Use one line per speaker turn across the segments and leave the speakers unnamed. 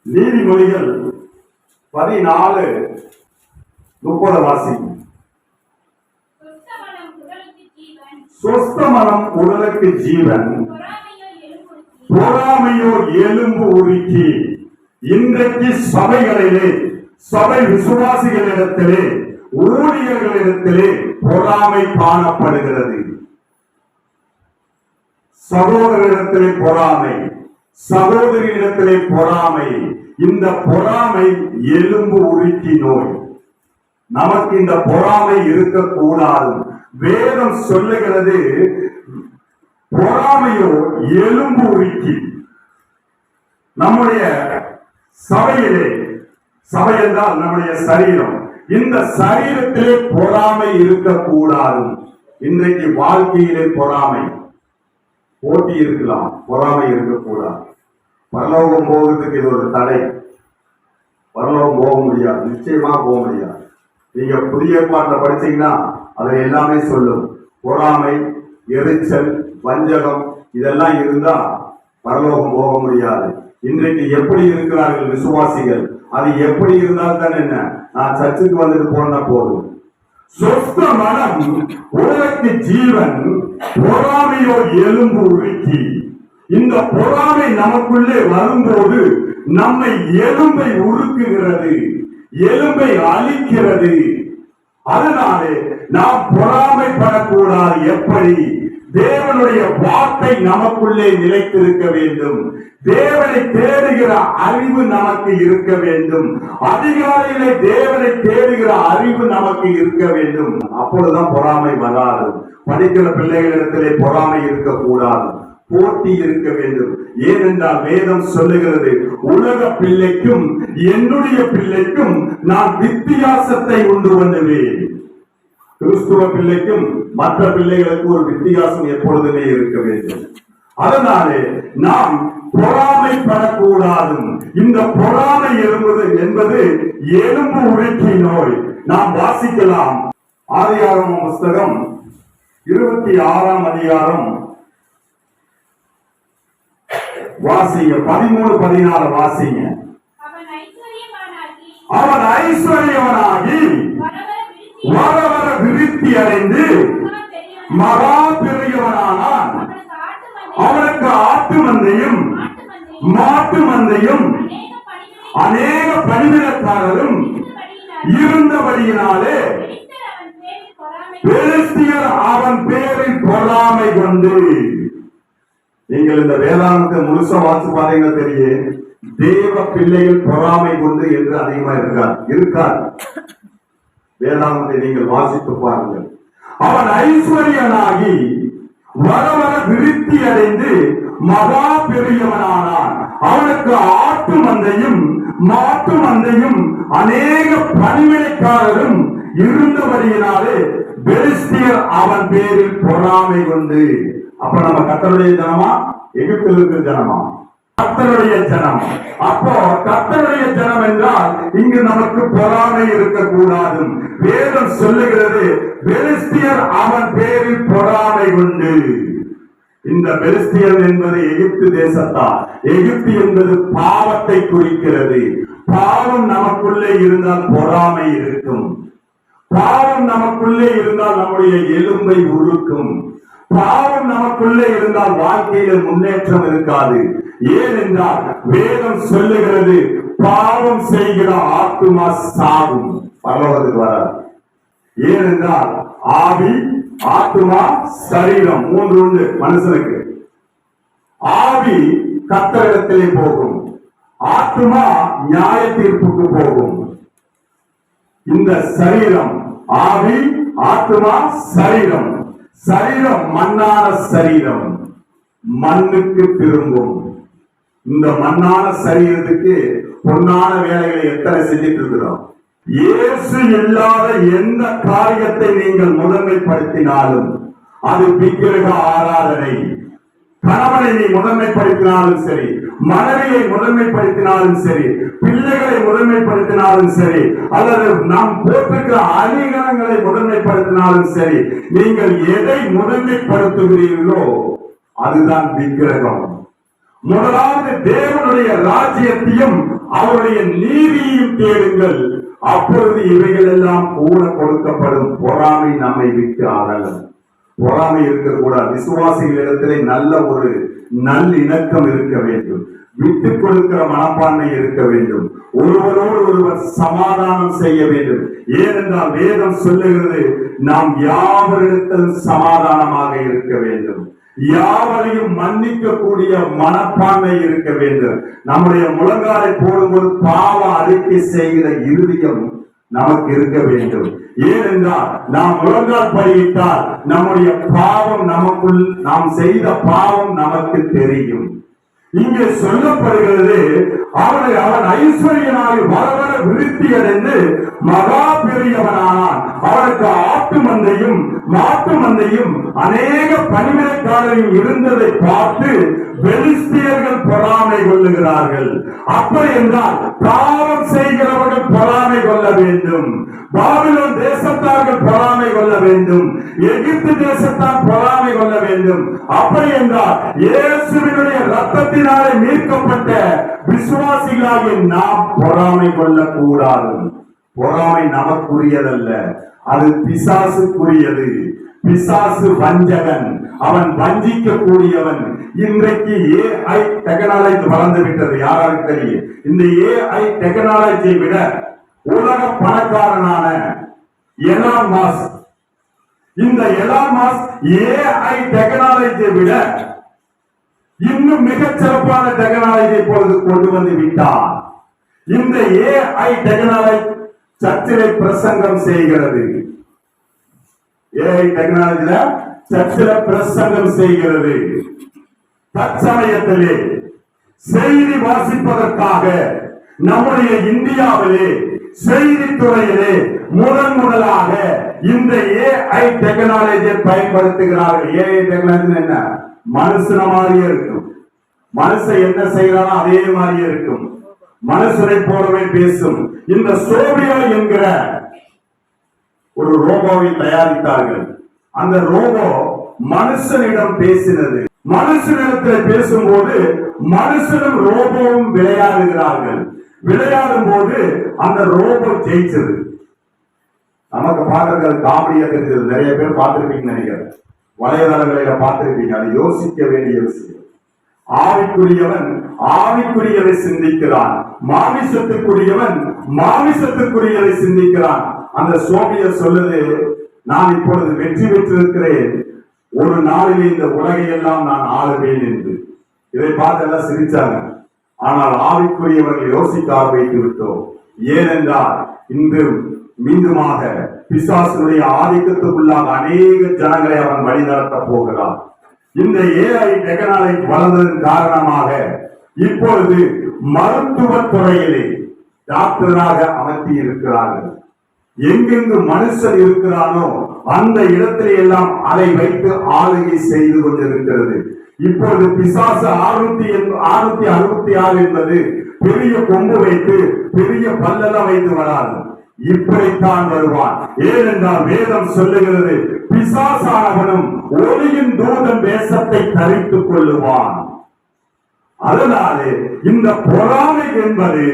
நீதிமொழிகள் 14:30 வாசி. சொஸ்த மனம் உடலுக்கு ஜீவன், பொறாமையோ எலும்பு உருக்கி. இன்றைக்கு சபைகளிலே, சபை விசுவாசிகளிடத்திலே, ஊழியர்களிடத்திலே பொறாமை காணப்படுகிறது. சகோதரிடத்திலே பொறாமை, சகோதரியிடத்திலே பொறாமை. இந்த பொறாமை எலும்பு உருக்கி நோய். நமக்கு இந்த பொறாமை இருக்கக்கூடாது. வேதம் சொல்லுகிறது, பொறாமையோ எலும்பு உருக்கி. நம்முடைய சபையிலே, சபை என்றால் நம்முடைய சரீரம், இந்த சரீரத்திலே பொறாமை இருக்கக்கூடாது. இன்றைக்கு வாழ்க்கையிலே பொறாமை, போட்டி இருக்கலாம், பொறாமை இருக்கக்கூடாது. பரலோகம் போகிறதுக்கு இது ஒரு தடை. பரலோகம் போக முடியாது, நிச்சயமா போக முடியாது. நீங்க புதிய ஏற்பாட்டில் படிச்சீங்கன்னா அதை எல்லாமே சொல்லும். பொறாமை, எரிச்சல், வஞ்சகம் இதெல்லாம் இருந்தா பரலோகம் போக முடியாது. இன்றைக்கு எப்படி இருக்கிறார்கள் விசுவாசிகள்? அது எப்படி இருந்தால் தான் என்ன, நான் சர்ச்சுக்கு வந்துட்டு போனா போதும். சொஸ்த மனம் உடலுக்கு ஜீவன், பொறாமையோ எலும்பு உருக்கி. இந்த பொறாமை நமக்குள்ளே வரும்போது நம்மை எலும்பை உருக்குகிறது, எலும்பை அழிக்கிறது. அதனாலே நாம் பொறாமைப்படக்கூடாது. எப்படி? தேவனுடைய வார்த்தை நமக்குள்ளே நிலைத்திருக்க வேண்டும். தேவனை தேடுகிற அறிவு நமக்கு இருக்க வேண்டும். அதிகாலையிலே தேவனை தேடுகிற அறிவு நமக்கு இருக்க வேண்டும். அப்பொழுதுதான் பொறாமை வராது. படிக்கிற பிள்ளைகளிடத்திலே பொறாமை இருக்கக்கூடாது, போட்டி இருக்க வேண்டும். ஏனென்றால் வேதம் சொல்லுகிறது, உலக பிள்ளைக்கும் என்னுடைய பிள்ளைக்கும் நான் வித்தியாசத்தை உண்டு பண்ணுவேன். கிறிஸ்துவ பிள்ளைக்கும் மற்ற பிள்ளைகளுக்கு ஒரு வித்தியாசம் எப்பொழுதுமே இருக்க வேண்டும். அதனாலே நாம் பொறாமைப்படக்கூடாது. இந்த பொறாமை என்பது எலும்பு உருக்கி நோய். நாம் வாசிக்கலாம். ஆதியாகம புஸ்தகம் 26ஆம் அதிகாரம் வாசிங்க. 13-14 வாசிங்க. அவன் ஐஸ்வர்யவனாகி வர வர விருத்தி அடைந்து மகா பெரியவனானான். அவனுக்கு ஆட்டு மந்தையும் மாட்டு மந்தையும் அநேக பணிவிடக்காரரும் இருந்தபடியினாலே பெலிஸ்தியர் அவன் பேரில் பொறாமை கொண்டு. நீங்கள் இந்த வேதாந்தத்தை முழுசா வாசி பாருங்க, தெரியும். தேவ பிள்ளைகள் பொறாமை கொண்டு என்று அதிகமா இருக்கார். வேதாந்தத்தை நீங்கள் வாசித்து பாருங்கள். அவன் ஐஸ்வர்யனாகி வர வர விருத்தி அடைந்து மகா பெரியவனானான். அவனுக்கு ஆட்டு மந்தையும் மாட்டு மந்தையும் அநேக பணிவிடைக்காரரும் இருந்தபடியினாலே பெலிஸ்தியர் அவன் பேரில் பொறாமை கொண்டு. அப்ப நம்ம கர்த்தருடைய ஜனமா, எகிப்தில் இருக்கிற ஜனமா? கர்த்தருடைய ஜனம். அப்போ கர்த்தருடைய ஜனம் என்றால் இங்கு நமக்கு பொறாமை இருக்கக்கூடாது. வேதம் சொல்லுகிறது, பெலிஸ்தியர் அவன் பேரில் பொறாமை கொண்டு. இந்த பெலிஸ்தியர் என்பது எகிப்து தேசத்தார். எகிப்து என்பது பாவத்தை குறிக்கிறது. பாவம் நமக்குள்ளே இருந்தால் பொறாமை இருக்கும். பாவம் நமக்குள்ளே இருந்தால் நம்முடைய எலும்பை உருக்கும். பாவம் நமக்குள்ளே இருந்தால் வாழ்க்கையில முன்னேற்றம் இருக்காது. ஏனென்றால் வேதம் சொல்லுகிறது, பாவம் செய்கிற ஆத்துமா சாகும், பரலோகத்துக்கு வராது. ஏனென்றால் ஆவி, ஆத்துமா, சரீரம் மூன்று உண்டு மனுஷனுக்கு. ஆவி கர்த்தரிடத்திலே போகும், ஆத்துமா நியாய தீர்ப்புக்கு போகும். இந்த சரீரம், ஆவி, ஆத்துமா, சரீரம். சரீரம் மண்ணான சரீரம், மண்ணுக்கு திரும்பும். இந்த மண்ணான சரீரத்துக்கு பொன்னான வேலைகளை எத்தனை செஞ்சிட்டு இருக்கிறோம். இயேசு இல்லாத எந்த காரியத்தை நீங்கள் முதன்மைப்படுத்தினாலும் அது விக்கிரக ஆராதனை. கணவனை நீ முதன்மைப்படுத்தினாலும் சரி, மனைவியை முதன்மைப்படுத்தினாலும் சரி, பிள்ளைகளை முதன்மைப்படுத்தினாலும் சரி, அல்லது நாம் போட்டிருக்கிற அணிகலன்களை முதன்மைப்படுத்தினாலும் சரி, நீங்கள் எதை முதன்மைப்படுத்துகிறீர்களோ அதுதான் விக்கிரகம். முதலாவது தேவனுடைய ராஜ்யத்தையும் அவருடைய நீதியையும் தேடுங்கள், அப்பொழுது இவைகள் எல்லாம் கூட கொடுக்கப்படும். பொறாமை நம்மை விட்டு அகலும். பொறாமை இருக்கக்கூடாது. விசுவாசிகளிடத்திலே நல்ல ஒரு நல்லிணக்கம் இருக்க வேண்டும். விட்டுக் கொடுக்கிற மனப்பான்மை இருக்க வேண்டும். ஒருவரோடு ஒருவர் சமாதானம் செய்ய வேண்டும். ஏனென்றால் வேதம் சொல்லுகிறது, நாம் யாவரிடத்திலும் சமாதானமாக இருக்க வேண்டும். யாவரையும் மன்னிக்கக்கூடிய மனப்பான்மை இருக்க வேண்டும். நம்முடைய முழங்காலை போடும்போது பாவ அறிக்கை செய்கிற இருதயம் நமக்கு இருக்க வேண்டும். ஏனென்றால் நாம் முழங்கால் படியிட்டால் நம்முடைய பாவம் நமக்குள், நாம் செய்த பாவம் நமக்கு தெரியும். இங்கே சொல்லப்படுகிறது, அவன் ஐஸ்வர்யனாய் வரவர விருத்தியடைந்து மகா பெரியவனானான். அவனுக்கு ஆட்டு மந்தையும் மாட்டு மந்தையும் அநேக பணிவிடைக்காரர்கள் இருந்ததை பார்த்து பெலிஸ்தியர்கள் பொறாமை கொள்ளுகிறார்கள். அப்படி என்றால் பாவம் செய்கிறவர்கள் பொறாமை கொள்ள வேண்டும். பாபிலோன் தேசத்தார்கள் பொறாமை கொள்ள வேண்டும். எகிப்து தேசத்தார் பொறாமை கொள்ள வேண்டும். அப்படி என்றால் இயேசுவினுடைய ரத்தத்தினாலே மீட்கப்பட்ட விசுவாசிகளாகிய நாம் பொறாமை கொள்ளக்கூடாது. பொறாமை நமக்குரியதல்ல, அது பிசாசுக்குரியது. பிசாசு வஞ்சகன், அவன் வஞ்சிக்க கூடியவன். இன்றைக்கு AI டெக்னாலஜி வளர்ந்து விட்டது. யாராருக்கு தெரியும்? இந்த AI டெக்னாலஜியை விட உலக பணக்காரனான எலான் மாஸ்க், இந்த எலான் மாஸ்க் AI டெக்னாலஜியை விட இன்னும் மிகச் சிறப்பான டெக்னாலஜி இப்பொழுது கொண்டு வந்து விட்டார். இந்த AI டெக்னாலஜி சர்ச்சிலே பிரசங்கம் செய்கிறது. AI டெக்னாலஜில சர்ச்சில பிரசங்கம் செய்கிறது. தற்சமயத்திலே செய்தி வாசிப்பதற்காக நம்முடைய இந்தியாவிலே செய்தித்துறையிலே முதலாக இந்த AI டெக்னாலஜியை பயன்படுத்துகிறார்கள். AI டெக்னாலஜி என்ன? மனுஷன மாதிரியே இருக்கும். மனுஷன் என்ன செய்யறானோ அதே மாதிரியே இருக்கும். மனுஷனை போலவே பேசும். இந்த சோபியா என்கிற ஒரு ரோபோவை தயாரித்தார்கள். அந்த ரோபோ மனுஷனிடம் பேசினது. மனுஷனிடத்தில் பேசும்போது மனுஷனும் ரோபோவும் விளையாடுகிறார்கள். விளையாடும் போது அந்த ரோபோ ஜெயிச்சது. நமக்கு பார்க்கறது காமெடியா தெரிஞ்சது. நிறைய பேர் பார்த்திருப்பீங்க நினைக்கிறேன், வலைதளங்களில பார்த்திருப்பீங்க. அது யோசிக்க வேண்டிய விஷயம். ஆவிக்குரியவன் ஆவிக்குரியதை சிந்திக்கிறான், மாமிசத்துக்குரியவன் மாமிசத்துக்குரியதை சிந்திக்கிறான். அந்த சோபியர் சொல்லுது, நான் இப்பொழுது வெற்றி பெற்றிருக்கிறேன், ஒரு நாளில் இந்த உலகை எல்லாம் நான் ஆளுவேன் என்று. இதை பார்த்து எல்லாம் சிரிச்சாங்க. ஆனால் ஆவிக்குரியவர்கள் யோசிக்க ஆரம்பித்து விட்டோம். ஏனென்றால் இன்று மீண்டுமாக பிசாசுடைய ஆதிக்கத்துக்குள்ளாக அநேக ஜனங்களை அவன் வழிநடத்த போகிறான். இந்த AI டெக்னாலஜி வளர்ந்ததன் காரணமாக இப்பொழுது மருத்துவ துறையிலே டாக்டராக அமர்த்தி இருக்கிறார்கள். எங்கெங்கு மனுஷன் இருக்கிறானோ அந்த இடத்திலே எல்லாம் அதை வைத்து ஆளுகை செய்து கொண்டிருக்கிறது. இப்பொழுது பிசாசு 666 என்பது பெரிய கொம்பு வைத்து பெரிய பல்லெல்லாம் வைத்து வராது. இப்படித்தான் வருவான். ஏனென்றால் வேதம் சொல்லுகிறது, பிசாசானவனும் ஒளியின் தூதன் வேஷத்தை தரித்துக் கொள்ளுவான். அதனாலே இந்த பொறாமை என்பது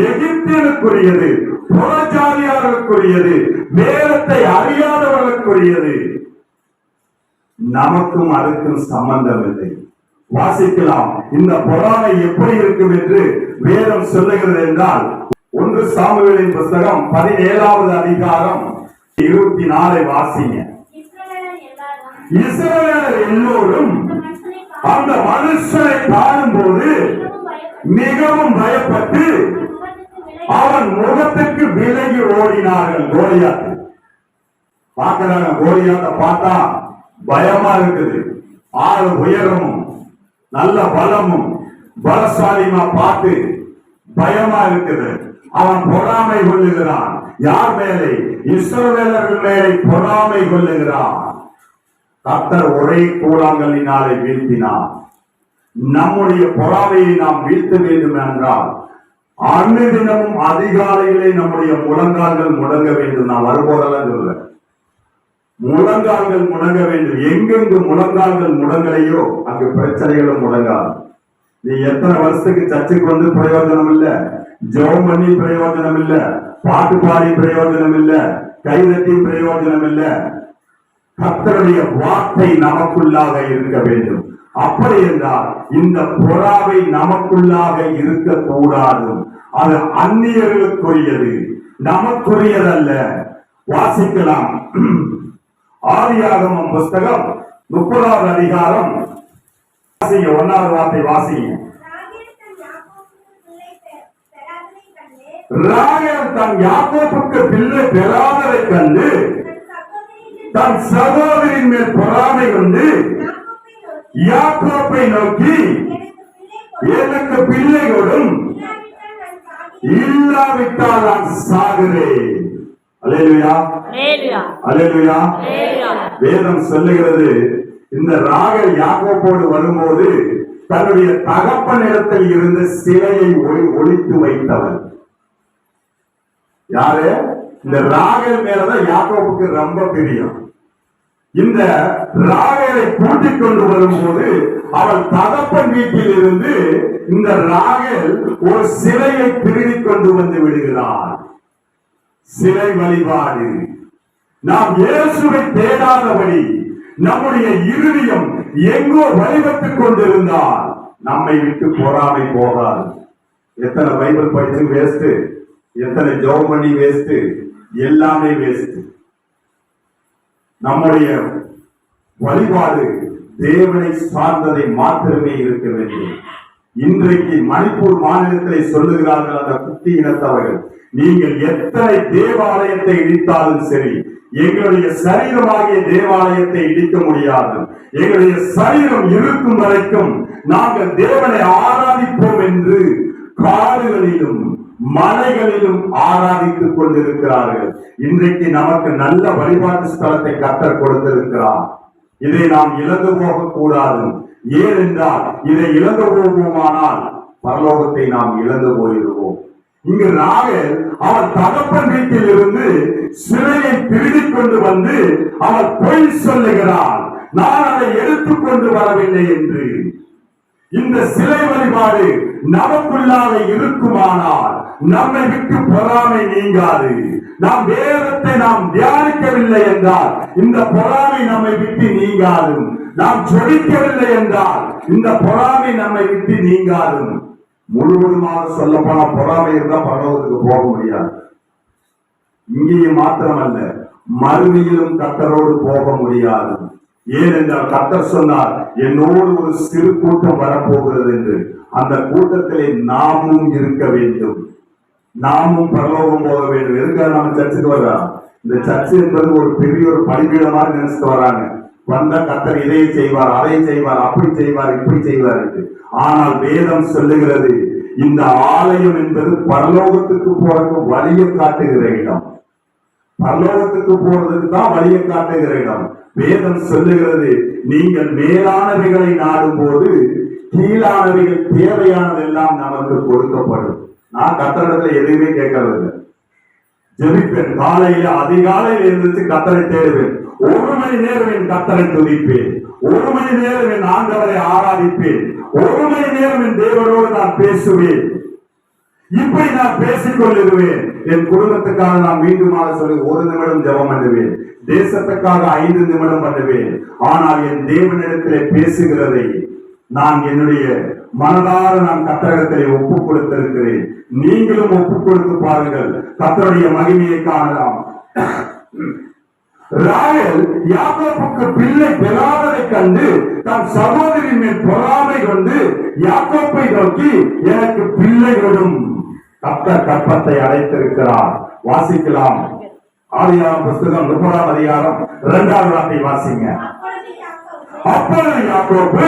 எகிப்தியனுக்குரியது, புறஜாதியாருக்குரியது, வேதத்தை அறியாதவர்களுக்குரியது. நமக்கும் அதுக்கும் சம்பந்தம் இல்லை. வாசிக்கலாம், இந்த பொறாமை எப்படி இருக்கும் என்று வேதம் சொல்லுகிறது என்றால், 1 சாமுவேலின் புஸ்தகம் 17வது அதிகாரம் 24 வாசிங்க. இஸ்ரவேலர் எல்லோரும் அந்த மனுஷனை காணும்போது மிகவும் பயப்பட்டு அவன் முகத்துக்கு விலகி ஓடினார்கள். கோலியாத் பார்க்கிறாங்க. கோலியாத்தை பார்த்தா பயமா இருக்குது. 6 உயரமும் நல்ல பலமும் பலசாலிமா பார்த்து பயமா இருக்குது. அவன் பொறாமை கொள்ளுகிறான். யார் மேலே? இஸ்ரவேலர்கள் மேலே பொறாமை கொள்ளுகிறான். கர்த்தர் ஒரே கூழாங்கல்லினாலே வீழ்த்தினார். நம்முடைய பொறாமையை நாம் வீழ்த்த வேண்டும் என்றால் அன்று தினமும் அதிகாலையிலே நம்முடைய முழங்கால்கள் முடங்க வேண்டும். நான் வரும்போதெல்லாம் சொல்றேன், முழங்கால்கள் முடங்க வேண்டும். எங்கெங்கு முழங்கால்கள் முடங்கலையோ அங்கு பிரச்சனைகளும் முடங்காது. நீ எத்தனை வருஷத்துக்கு சர்ச்சுக்கு வந்து பிரயோஜனம் இல்ல. ஜெபம் பண்ணி பிரயோஜனம் இல்ல, பாட்டு பாடி பிரயோஜனம் இல்ல, கைதட்டி பிரயோஜனம் இல்ல. கர்த்தருடைய வார்த்தை நமக்குள்ளாக இருக்க வேண்டும். அப்படி என்றால் இந்த பொறாமை நமக்குள்ளாக இருக்கக்கூடாது. அது அந்நியர்களுக்குரியது, நமக்குரியதல்ல. வாசிக்கலாம். ஆதியாகமம் புஸ்தகம் 30வது அதிகாரம் 1வது வார்த்தை வாசிங்க. ராகேல் தன் யாக்கோபுக்கு பிள்ளை பெறாததை கண்டு தன் சகோதரின் மேல் பொறாமை கொண்டு யாக்கோபை நோக்கி, எனக்கு பிள்ளைகளும் இல்லாவிட்டால் நான் சாகிறேன். அல்லேலூயா, அல்லேலூயா. வேதம் சொல்லுகிறது, இந்த ராகேல் யாக்கோபோடு வரும்போது தன்னுடைய தகப்பனிடத்தில் இருந்த சிலையை ஒளித்து வைத்தவன் யாரு? இந்த ராகேல் மேலதான் யாக்கோபுக்கு ரொம்ப பிரியம். இந்த ராகேலை கூட்டிக் கொண்டு வரும்போது அவள் தகப்பன் வீட்டில் இருந்து இந்த ராகேல் ஒரு சிலையை திருடி கொண்டு வந்து விடுகிறார். சிலை வழிபாடு. நாம் இயேசுவை தேடாதபடி நம்முடைய இருதயம் எங்கோ வழிபட்டுக் கொண்டிருந்தால் நம்மை விட்டு பொறாமை போகாது. எத்தனை பைபிள் படிச்சு வேஸ்ட், எத்தனை ஜெபம் பண்ணி வேஸ்ட், எல்லாமே வேஸ்ட். நம்முடைய வழிபாடு தேவனை சார்ந்ததை மாத்திரமே இருக்க வேண்டும். இன்றைக்கு மணிப்பூர் மாநிலத்திலே சொல்லுகிறார்கள் அந்த குட்டி இனத்தவர்கள், நீங்கள் எத்தனை தேவாலயத்தை இடித்தாலும் சரி, எங்களுடைய சரீரமாகிய தேவாலயத்தை இடிக்க முடியாது. எங்களுடைய சரீரம் இருக்கும் வரைக்கும் நாங்கள் தேவனை ஆராதிப்போம் என்று காடுகளிலும் மலைகளிலும் ஆராதித்துக் கொண்டிருக்கிறார்கள். இன்றைக்கு நமக்கு நல்ல வழிபாட்டு ஸ்தலத்தை கர்த்தர் கொடுத்திருக்கிறார். இதை நாம் இழந்து போக கூடாது. ஏனென்றால் இதை இழந்து போவோமானால் பரலோகத்தை நாம் இழந்து போயிடுவோம். இங்கு ராகேல் அவள் தகப்பன் வீட்டில் இருந்து சிலையை திருடிக் கொண்டு வந்து அவள் பொய் சொல்லுகிறாள், நான் அதை எடுத்துக்கொண்டு வரவில்லை என்று. இந்த சிலை வழிபாடு நமக்குள்ளாக இருக்குமானால் நம்மை விட்டு பொறாமை நீங்காது. நாம் வேதத்தை நாம் தியானிக்கவில்லை என்றால் இந்த பொறாமை நம்மை விட்டு நீங்காது. நாம் ஜெபிக்கவில்லை என்றால் இந்த பொறாமை நம்மை விட்டு நீங்காது. முழுவதுமாக சொல்ல போனா பொறாமை இருந்தால் பரலோகத்துக்கு போக முடியாது. இங்கேயும் மாத்திரமல்ல, மறுமையிலும் கர்த்தரோடு போக முடியாது. ஏனென்றால் கர்த்தர் சொன்னார், என்னோடு ஒரு சிறு கூட்டம் வரப்போகிறது என்று. அந்த கூட்டத்திலே நாமும் இருக்க வேண்டும், நாமும் பரலோகம் போக வேண்டும். எதுக்காக நம்ம சர்ச்சுக்கு வர்றோம்? இந்த சர்ச்சு என்பது ஒரு பெரிய ஒரு பலிபீடமாக நினைச்சிட்டு வராங்க. வந்த கர்த்தர் இதை செய்வார், அதை செய்வார், அப்படி செய்வார், இப்படி செய்வார் என்று. ஆனால் வேதம் சொல்லுகிறது, இந்த ஆலயம் என்பது பரலோகத்துக்கு போறதுக்கு வழியை காட்டுகிற இடம். பரலோகத்துக்கு போறதுக்கு தான் வழியை காட்டுகிற இடம். வேதம் சொல்லுகிறது, நீங்கள் மேலானவைகளை நாடும் போது கீழானவைகள் தேவையானதெல்லாம் நமக்கு கொடுக்கப்படும். நான் கர்த்தரிடத்துல எதுவுமே கேட்கறதில்லை. ஜெபிப்பேன், காலையில அதிகாலையில் எழுந்திருச்சு கர்த்தரை தேடுவேன். 1 மணி நேரம் என் கர்த்தரை துதிப்பேன், 1 மணி நேரம் என் ஆண்டவரை ஆராதிப்பேன், 1 மணி நேரம் என் தேவனோடு நான் பேசுவேன். இப்படி நான் பேசிக் கொண்டிருவேன். என் குடும்பத்துக்காக நான் மீண்டுமாக சொல்லி 1 நிமிடம் ஜெபம் பண்ணுவேன், தேசத்துக்காக 5 நிமிடம் பண்ணுவேன். ஆனால் என் தேவனிடத்திலே பேசுகிறதை நான் என்னுடைய மனதார நான் கர்த்தரிடத்திலே ஒப்பு கொடுத்திருக்கிறேன். நீங்களும் ஒப்பு கொடுத்து பாருங்கள், கர்த்தருடைய மகிமையை காணலாம். ராகேல் யாக்கோபுக்கு பிள்ளை பெறாததை கண்டு தன் சகோதரின் மேல் பொறாமை கொண்டு யாக்கோபை நோக்கி, எனக்கு பிள்ளைகளும். கர்த்தர் கற்பத்தை அடைத்திருக்கிறார். வாசிக்கலாம். ஆதியாகமம் புஸ்தகம் 30வது அதிகாரம் 2வது வார்த்தை வாசிங்க. அப்பொழுது யாக்கோபு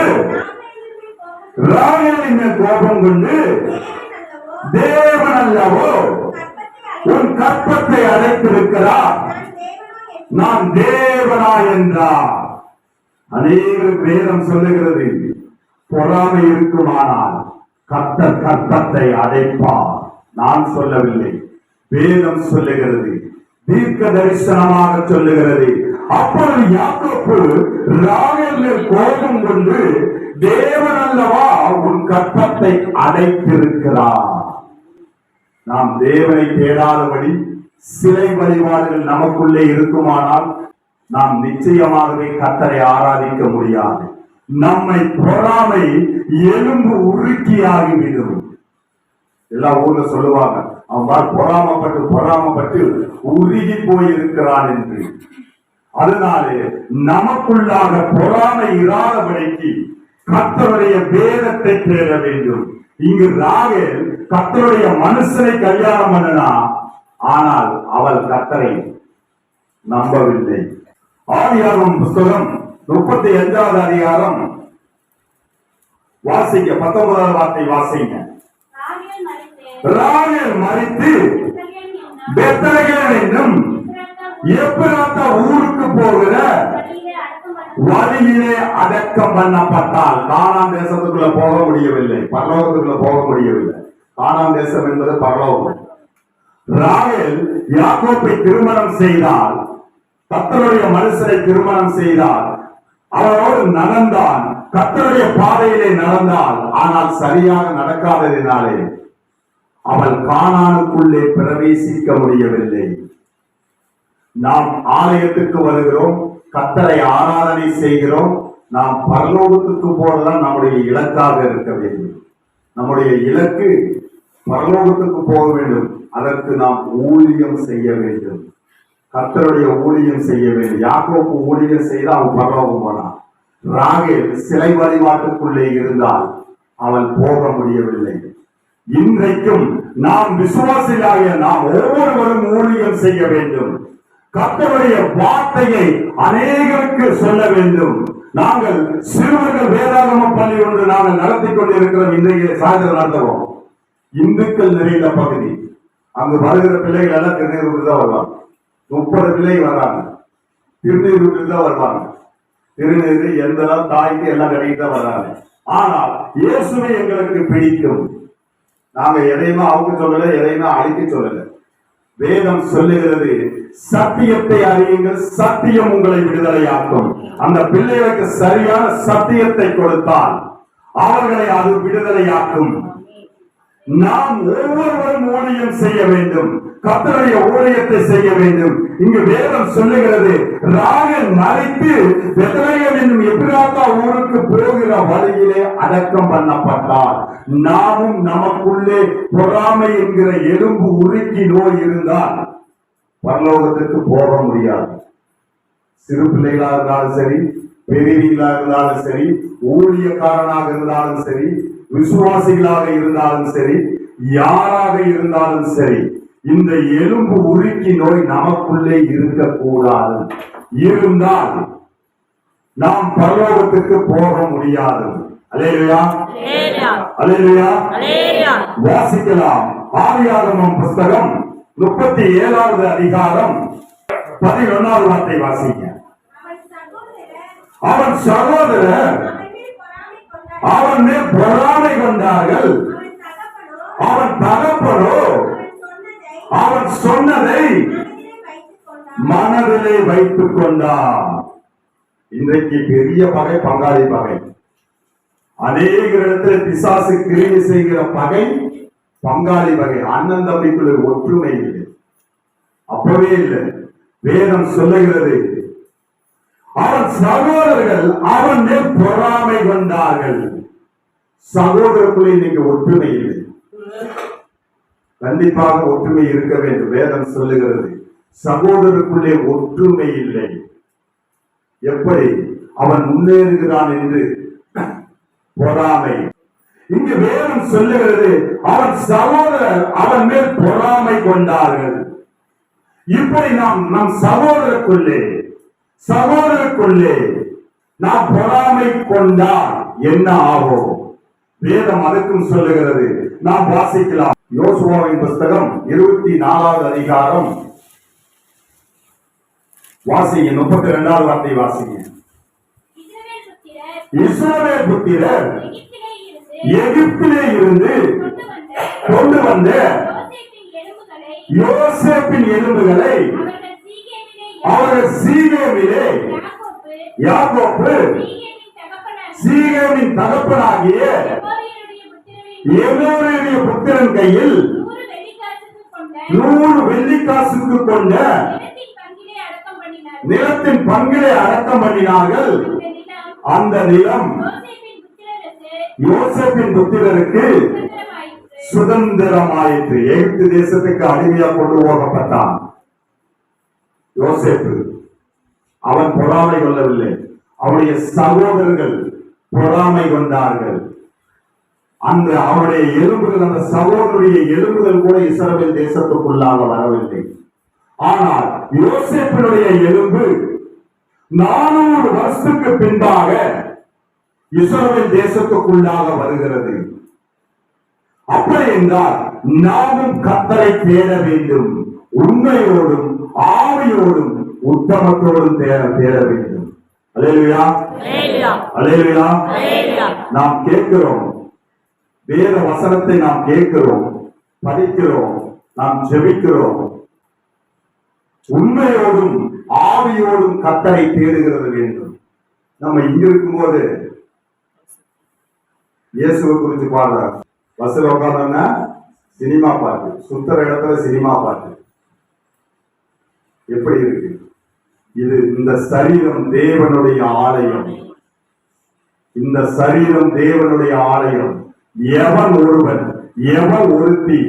ராகேலின் மேல் கோபம் கொண்டு, தேவன் அல்லவோ உன் கற்பத்தை அடைத்திருக்கிறார், நான் தேவனா என்றார். அநேகருக்கு வேதம் சொல்லுகிறது, பொறாமை இருக்குமானால் கர்த்தர் கற்பத்தை அடைப்பார். நான் சொல்லவில்லை, வேதம் சொல்லுகிறது, தீர்க்க தரிசனமாக சொல்லுகிறது. அப்பொழுது யாக்கோபு ராகேலின் கோபம் கொண்டு, தேவன் அல்லவா உன் கற்பத்தை அடைத்திருக்கிறார். நாம் தேவனை தேடாதபடி சிலை வழிபாடுகள் நமக்குள்ளே இருக்குமானால் நாம் நிச்சயமாகவே கர்த்தரை ஆராதிக்க முடியாது. நம்மை பொறாமை எலும்பு உருக்கியாகிவிடும். எல்லா ஊர்ல சொல்லுவாங்க, அவன் பொறாமப்பட்டு உருகி போயிருக்கிறான் என்று. அதனாலே நமக்குள்ளாக பொறாமை இராதபடிக்கு கர்த்தருடைய வேதத்தை தேட வேண்டும். இங்கு ராகேல் கர்த்தருடைய மனுஷனை கல்யாணம் பண்ணினா, ஆனால் அவள் கர்த்தரை நம்பவில்லை. ஆதியாகமம் புஸ்தகம் 35வது அதிகாரம் வாசிங்க, 19வது வார்த்தை வாசிங்க. ராகேல் மரித்து பெத்லகேம் என்னும் எப்ராத்தா ஊருக்கு போகிற வழியிலே அடக்கம் பண்ணப்பட்டால். கானான் தேசத்துக்குள்ள போக முடியவில்லை, பரலோகத்துக்குள்ள போக முடியவில்லை. கானான் தேசம் என்பது பரலோகம். ராகேல் யாக்கோபை திருமணம் செய்தால், கர்த்தருடைய மனுஷனை திருமணம் செய்தால், அவரோடு நடந்தான், கர்த்தருடைய பாதையிலே நடந்தால், ஆனால் சரியாக நடக்காததினாலே அவள் கானானுக்குள்ளே பிரவேசிக்க முடியவில்லை. நாம் ஆலயத்துக்கு வருகிறோம், கர்த்தரை ஆராதனை செய்கிறோம். நாம் பரலோகத்துக்கு போறதுதான் நம்முடைய இலக்காக இருக்க வேண்டும். நம்முடைய இலக்கு பரலோகத்துக்கு போக வேண்டும். அதற்கு நாம் ஊழியம் செய்ய வேண்டும், கர்த்தருடைய ஊழியம் செய்ய வேண்டும். யாக்கோபு ஊழியம் செய்து அவன் பரலோகம் போனான். ராகேல் சிலை வழிபாட்டுக்குள்ளே இருந்தால் அவள் போக முடியவில்லை. இன்றைக்கும் நாம் விசுவாசிகளாகிய நாம் ஒவ்வொருவரும் ஊழியம் செய்ய வேண்டும். கர்த்தருடைய வார்த்தையை அநேகருக்கு சொல்ல வேண்டும். நாங்கள் சிறுவர்கள் வேதாகம பள்ளி ஒன்று நாங்கள் நடத்தி கொண்டிருக்கிறோம். இன்றைக்கு சாயந்தரம் நடத்துவோம். இந்துக்கள் நிறைந்த பகுதி. அங்கு வருகிற பிள்ளைகள் எல்லாம் திருநீர் தான் வருவாங்க. 30 பிள்ளைகள் வர்றாங்க, திருநீர் தான் வருவாங்க. திருநீர் எந்த தாய்க்கு எல்லாம் கட்டிட்டு தான் வர்றாங்க. ஆனால் இயேசுவை எங்களுக்கு பிடிக்கும். நாங்க எதையுமே அவங்க சொல்லல, எதையுமே அழிக்க சொல்லல. வேதம் சொல்லுகிறது, சத்தியத்தை அறியுங்கள், சத்தியம் உங்களை விடுதலையாக்கும். அந்த பிள்ளைகளுக்கு சரியான சத்தியத்தை கொடுத்தால் அவர்களை அது விடுதலையாக்கும். நாம் ஒவ்வொருவரும் ஊழியம் செய்ய வேண்டும், கர்த்தருடைய ஊழியத்தை செய்ய வேண்டும். இங்கு வேதம் சொல்லுகிறது, ராகேல் மரித்து பெத்லகேம் என்னும் எப்ராத்தா ஊருக்கு போகிற வழியிலே அடக்கம் பண்ணப்பட்டார். நாமும் நமக்குள்ளே பொறாமை என்கிற எலும்பு உருக்கி நோய் இருந்தால் பரலோகத்துக்கு போக முடியாது. சிறு பிள்ளைகளா இருந்தாலும் சரி, பெரியவர்களா இருந்தாலும் சரி, ஊழியக்காரனாக இருந்தாலும் சரி, விசுவாசிகளாக இருந்தாலும் சரி, யாராக இருந்தாலும் சரி, இந்த எலும்பு உருக்கி நோய் நமக்குள்ளே இருக்கக்கூடாது. இருந்தால் நாம் பரலோகத்துக்கு போக முடியாது. அல்லேலூயா, அல்லேலூயா. வாசிக்கலாம். ஆதியாகமம் புஸ்தகம் 37வது அதிகாரம் 11வது வார்த்தை வாசிங்க. அவன் சகோதரர் அவன் மேல் பொறாமை கொண்டார்கள். அவன் தகப்பனோ அவன் சொன்னதை மனதிலே வைத்துக் கொண்டான். இன்றைக்கு பெரிய பகை பங்காளி பகை. அநேக இடத்துல பிசாசு கிரியை செய்கிற பகை பங்காளி பகை. அண்ணன் தம்பிக்குள்ள ஒற்றுமை இல்லை, அப்பவே இல்லை. வேதம் சொல்லுகிறது, அவன் சகோதரர்கள் அவன் மேல் பொறாமை கொண்டார்கள். சகோதரக்குள்ளே இன்னைக்கு ஒற்றுமை இல்லை. கண்டிப்பாக ஒற்றுமை இருக்க வேண்டும். வேதம் சொல்லுகிறது, சகோதரருக்குள்ளே ஒற்றுமை இல்லை. எப்படி அவன் முன்னேறுகிறான் என்று பொறாமை. இங்கு வேதம் சொல்லுகிறது, அவன் சகோதரர் அவன் மேல் பொறாமை கொண்டார்கள். இப்படி நம் சகோதரருக்குள்ளே நாம் பொறாமை கொண்டால் என்ன ஆகும்? வேதம் அதுக்கும் சொல்லுகிறது. நாம் வாசிக்கலாம். யோசுவாவின் புஸ்தகம் 24வது அதிகாரம் வாசிங்க. 32வது வார்த்தை வாசிங்க. இஸ்ரவேல் புத்திரர் எகிப்திலே இருந்து கொண்டு வந்த யோசேப்பின் எலும்புகளை அவர்கள் சீகேமிலே யாக்கோபு சீகேமின் தகப்பனாகிய எமோரியருடைய புத்திரன் கையில் 100 வெள்ளிக்காசுக்கு கொண்ட நிலத்தின் பங்கிலே அடக்கம் பண்ணினார்கள். அந்த நிலம் யோசேப்பின் புத்திரருக்கு சுதந்திரமாயிற்று. எகிப்து தேசத்துக்கு அடிமையா கொண்டு போகப்பட்டான் யோசேப்பு. அவன் பொறாமை கொள்ளவில்லை, அவனுடைய சகோதரர்கள் பொறாமை கொண்டார்கள். அந்த அவனுடைய எலும்புகள், அந்த சகோதரனுடைய எலும்புகள் கூட இஸ்ரவேல் தேசத்துக்குள்ளாக வரவில்லை. ஆனால் யோசேப்பினுடைய எலும்பு 400 வருஷத்துக்கு பின்பாக இஸ்ரவேல் தேசத்துக்குள்ளாக வருகிறது. அப்படி என்றால் நாமும் கர்த்தரை தேட வேண்டும், உண்மையோடும் ஆவியோடும் உத்தமத்தோடும் தேட வேண்டும். அல்லேலூயா, அல்லேலூயா. நாம் கேட்கிறோம், வேத வசனத்தை நாம் கேட்கிறோம், படிக்கிறோம், நாம் ஜெபிக்கிறோம். உண்மையோடும் ஆவியோடும் கர்த்தரை தேடுகிறது வேண்டும். நம்ம இங்க இருக்கும்போது இயேசுவை குறித்து பாடுறார். பஸ்ல உட்கார்ந்தோம்னா சினிமா பாட்டு, சுத்துற இடத்துல சினிமா பாட்டு. எப்படி இருக்கு இது? இந்த சரீரம் தேவனுடைய ஆலயம், இந்த சரீரம் தேவனுடைய ஆலயம். எவன் ஒருவன், எவன் ஒருத்தி